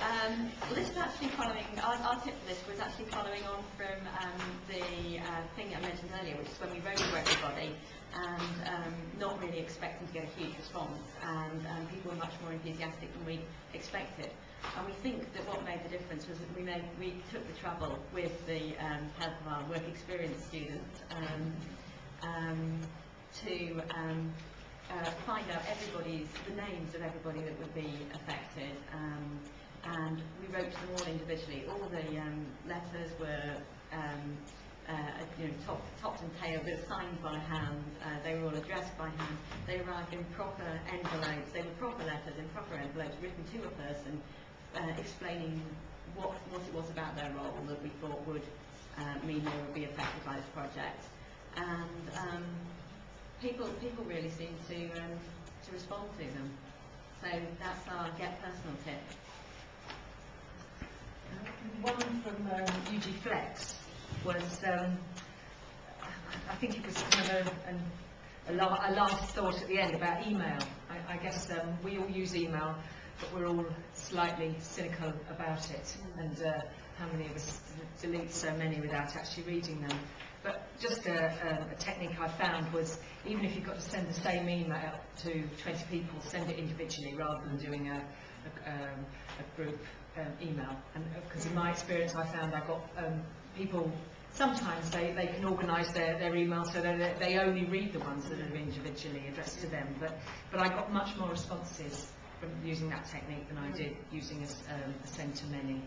Well, this is actually following, our tip for this was actually following on from the thing I mentioned earlier, which is when we wrote for everybody and not really expecting to get a huge response, and people were much more enthusiastic than we expected. And we think that what made the difference was that we took the trouble with the help of our work experience student to find out the names of everybody that would be affected, and we wrote to them all individually. All the letters were topped and tailed, but signed by hand. They were all addressed by hand. They arrived in proper envelopes. They were proper letters in proper envelopes written to a person, explaining what it was about their role that we thought would mean they would be affected by this project. And people really seem to respond to them. So that's our Get Personal tip. One from UG-Flex was, I think it was kind of a last thought at the end about email. I guess we all use email, but we're all slightly cynical about it, and how many of us delete so many without actually reading them. But just a technique I found was, even if you've got to send the same email to 20 people, send it individually rather than doing a group email. And because in my experience I found I got people, sometimes they can organise their email so that they only read the ones that are individually addressed to them. But I got much more responses from using that technique than I did using a send to many.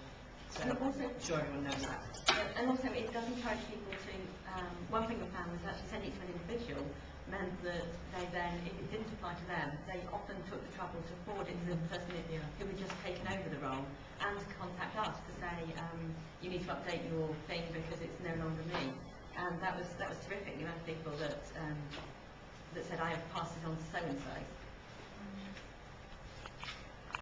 So also, I'm sure everyone knows that. And also it does encourage people to, one thing we found was actually sending it to an individual meant that they then, if it didn't apply to them, they often took the trouble to forward it to the person who had just taken over the role, and to contact us to say, you need to update your thing because it's no longer me. And that was terrific. You had people that said, I have passed it on to so-and-so.